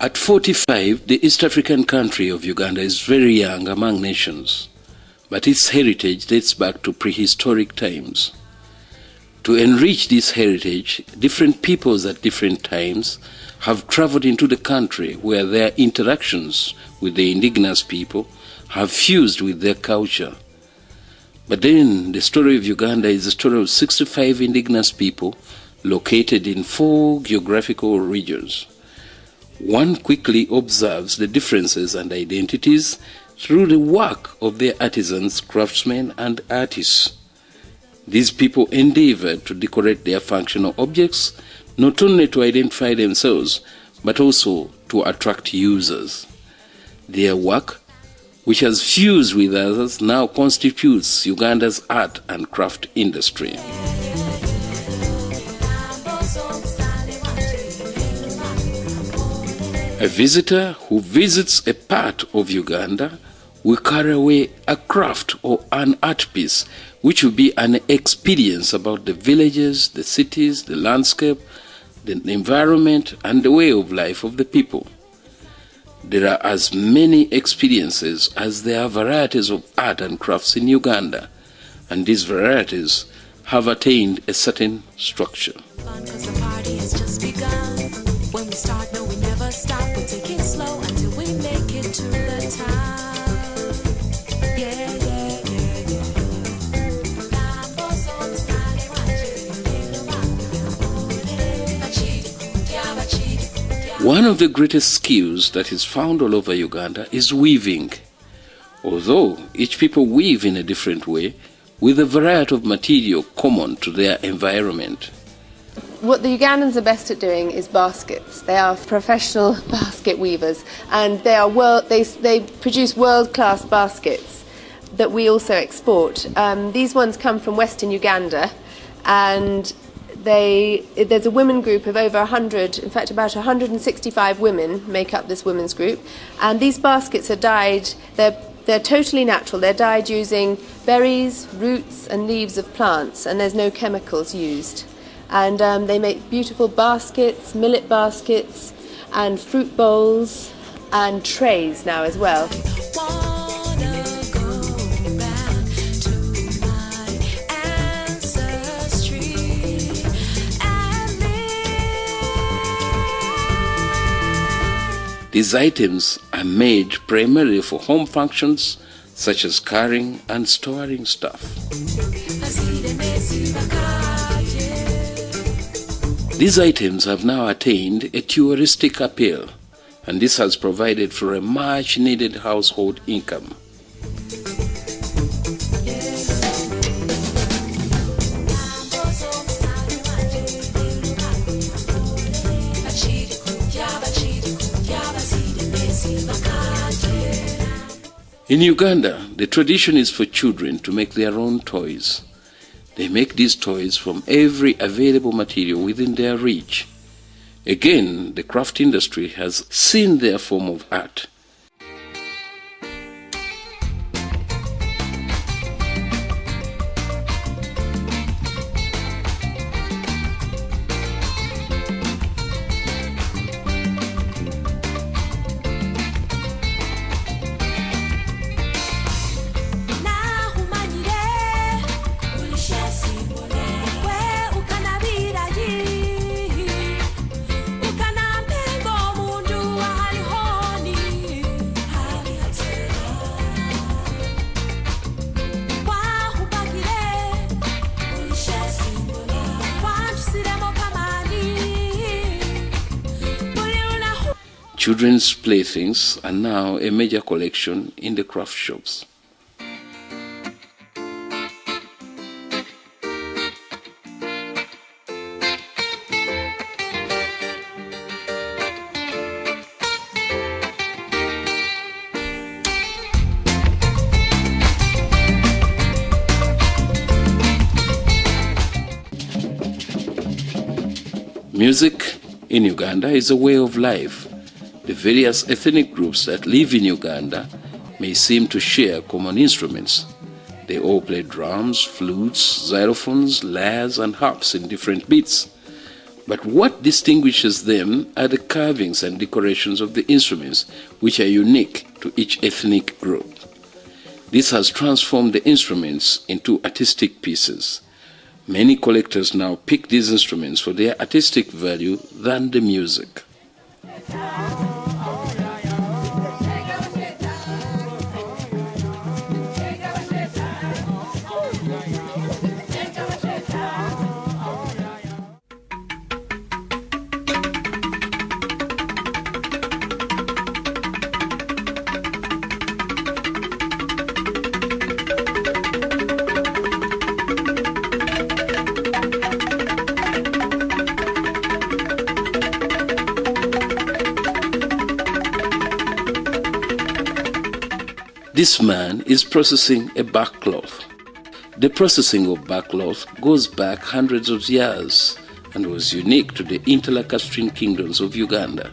At 45, the East African country of Uganda is very young among nations, but its heritage dates back to prehistoric times. To enrich this heritage, different peoples at different times have traveled into the country where their interactions with the indigenous people have fused with their culture. But then the story of Uganda is the story of 65 indigenous people located in 4 geographical regions. One quickly observes the differences and identities through the work of their artisans, craftsmen, and artists. These people endeavored to decorate their functional objects, not only to identify themselves, but also to attract users. Their work, which has fused with others, now constitutes Uganda's art and craft industry. A visitor who visits a part of Uganda will carry away a craft or an art piece, which will be an experience about the villages, the cities, the landscape, the environment, and the way of life of the people. There are as many experiences as there are varieties of art and crafts in Uganda, and these varieties have attained a certain structure. When we start, no, we never stop. We take it slow until we make it to the top. Yeah, yeah, yeah. One of the greatest skills that is found all over Uganda is weaving. Although each people weave in a different way, with a variety of material common to their environment. What the Ugandans are best at doing is baskets. They are professional basket weavers, and they produce world-class baskets that we also export. These ones come from Western Uganda, and there's a women group of over 100, in fact about 165 women make up this women's group, and these baskets are dyed, they're totally natural. They're dyed using berries, roots and leaves of plants, and there's no chemicals used. And they make beautiful baskets, millet baskets, and fruit bowls, and trays now as well. These items are made primarily for home functions, such as carrying and storing stuff. These items have now attained a touristic appeal, and this has provided for a much-needed household income. In Uganda, the tradition is for children to make their own toys. They make these toys from every available material within their reach. Again, the craft industry has seen their form of art. Children's playthings are now a major collection in the craft shops. Music in Uganda is a way of life. The various ethnic groups that live in Uganda may seem to share common instruments. They all play drums, flutes, xylophones, lyres, and harps in different beats. But what distinguishes them are the carvings and decorations of the instruments, which are unique to each ethnic group. This has transformed the instruments into artistic pieces. Many collectors now pick these instruments for their artistic value than the music. This man is processing a backcloth. The processing of backcloth goes back hundreds of years and was unique to the interlacustrine kingdoms of Uganda.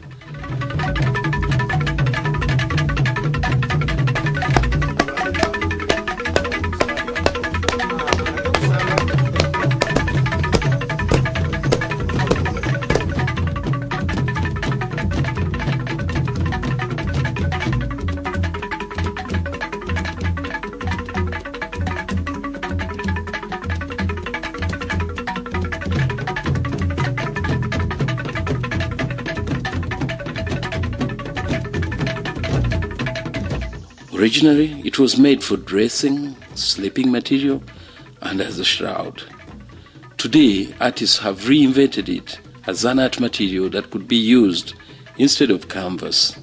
Originally, it was made for dressing, sleeping material, and as a shroud. Today, artists have reinvented it as an art material that could be used instead of canvas.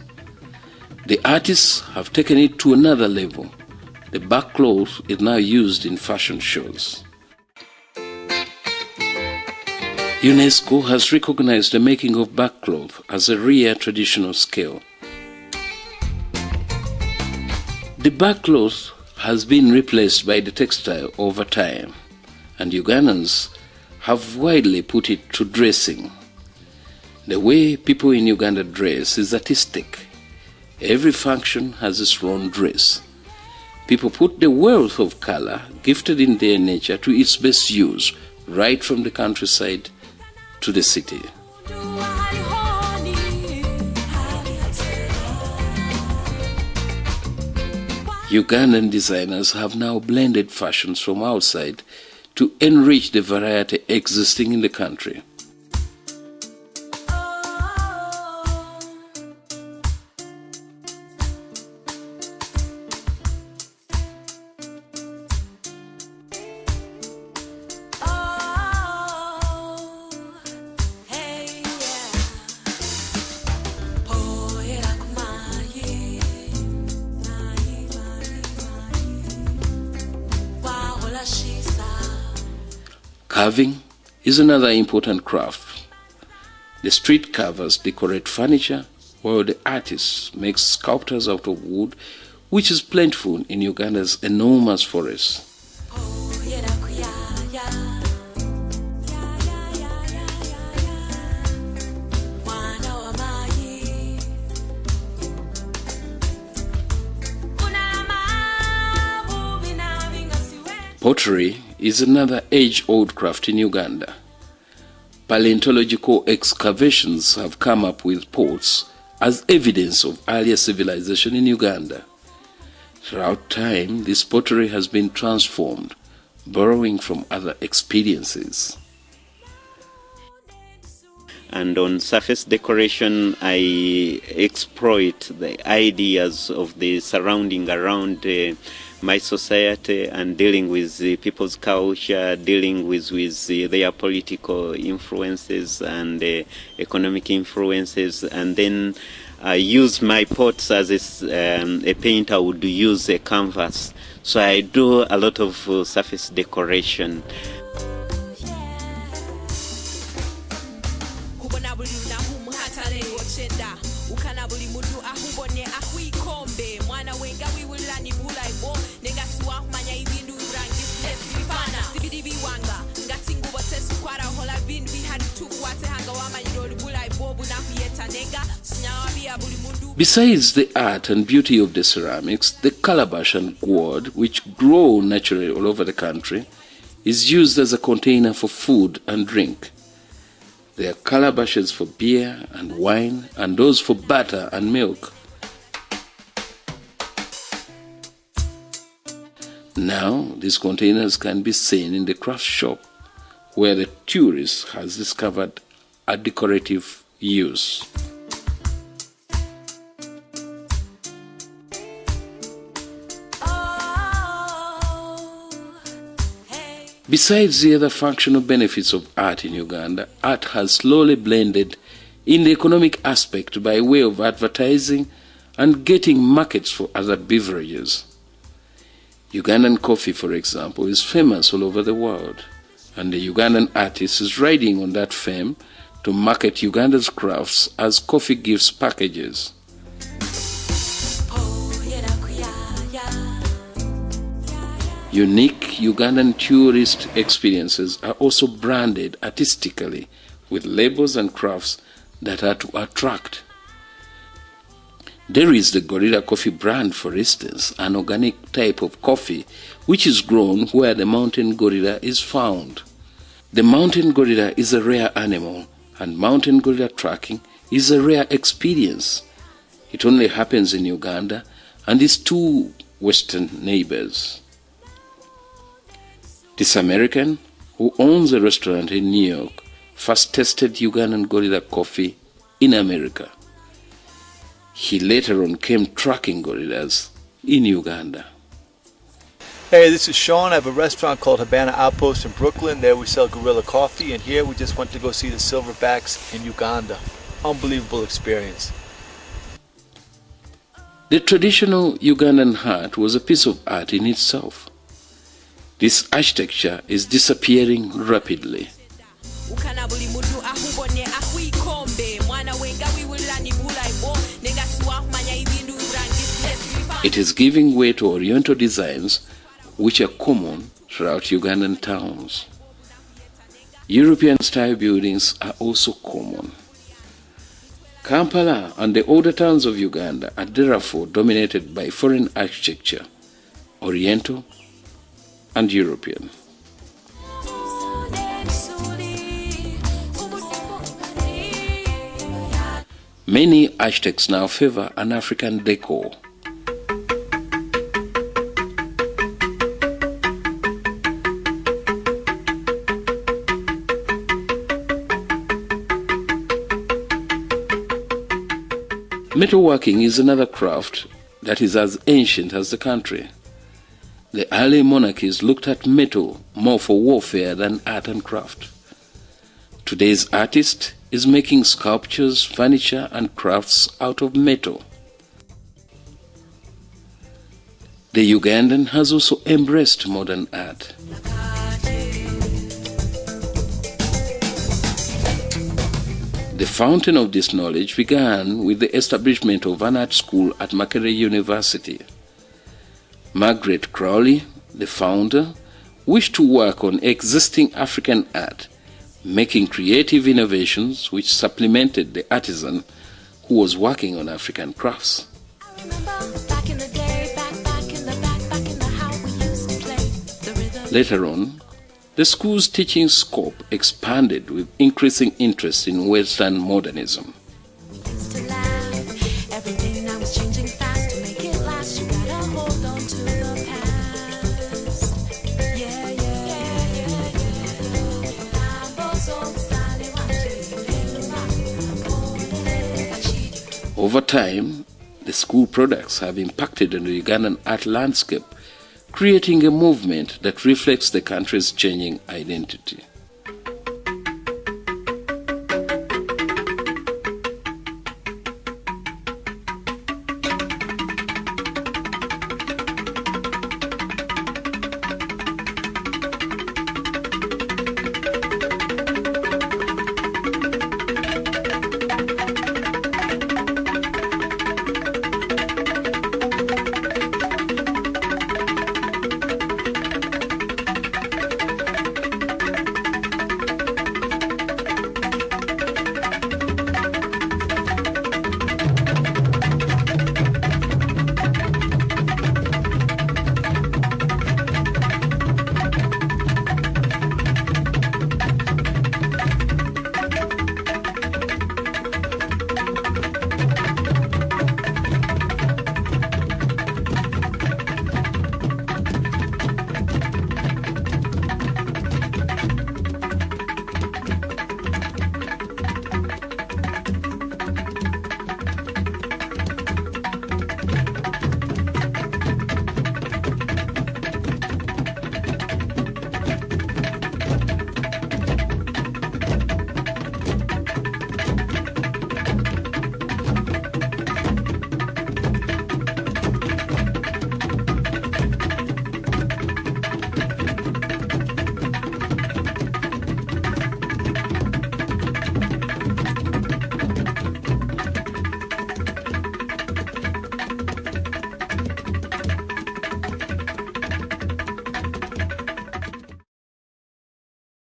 The artists have taken it to another level. The backcloth is now used in fashion shows. UNESCO has recognized the making of backcloth as a rare traditional skill. The backcloth has been replaced by the textile over time, and Ugandans have widely put it to dressing. The way people in Uganda dress is artistic. Every function has its own dress. People put the wealth of color gifted in their nature to its best use, right from the countryside to the city. Ugandan designers have now blended fashions from outside to enrich the variety existing in the country. Carving is another important craft. The street carvers decorate furniture, while the artists make sculptures out of wood, which is plentiful in Uganda's enormous forests. Pottery is another age-old craft in Uganda. Paleontological excavations have come up with pots as evidence of earlier civilization in Uganda. Throughout time, this pottery has been transformed, borrowing from other experiences. And on surface decoration, I exploit the ideas of the surrounding around my society and dealing with people's culture, dealing with their political influences and economic influences, and then I use my pots as a painter would use a canvas. So I do a lot of surface decoration. Besides the art and beauty of the ceramics, the calabash and gourd, which grow naturally all over the country, is used as a container for food and drink. There are calabashes for beer and wine, and those for butter and milk. Now, these containers can be seen in the craft shop, where the tourist has discovered a decorative use. Besides the other functional benefits of art in Uganda, art has slowly blended in the economic aspect by way of advertising and getting markets for other beverages. Ugandan coffee, for example, is famous all over the world, and the Ugandan artist is riding on that fame to market Uganda's crafts as coffee gifts packages. Unique Ugandan tourist experiences are also branded artistically with labels and crafts that are to attract. There is the Gorilla Coffee brand, for instance, an organic type of coffee which is grown where the mountain gorilla is found. The mountain gorilla is a rare animal, and mountain gorilla tracking is a rare experience. It only happens in Uganda and its two western neighbors. This American, who owns a restaurant in New York, first tested Ugandan gorilla coffee in America. He later on came tracking gorillas in Uganda. Hey, this is Sean. I have a restaurant called Habana Outpost in Brooklyn. There we sell gorilla coffee, and here we just went to go see the silverbacks in Uganda. Unbelievable experience. The traditional Ugandan hut was a piece of art in itself. This architecture is disappearing rapidly. It is giving way to Oriental designs which are common throughout Ugandan towns. European-style buildings are also common. Kampala and the older towns of Uganda are therefore dominated by foreign architecture, Oriental and European. Many architects now favor an African decor. Metalworking is another craft that is as ancient as the country. The early monarchies looked at metal more for warfare than art and craft. Today's artist is making sculptures, furniture, and crafts out of metal. The Ugandan has also embraced modern art. The fountain of this knowledge began with the establishment of an art school at Makerere University. Margaret Crowley, the founder, wished to work on existing African art, making creative innovations which supplemented the artisan who was working on African crafts. Later on, the school's teaching scope expanded with increasing interest in Western modernism. Over time, the school products have impacted on the Ugandan art landscape, creating a movement that reflects the country's changing identity.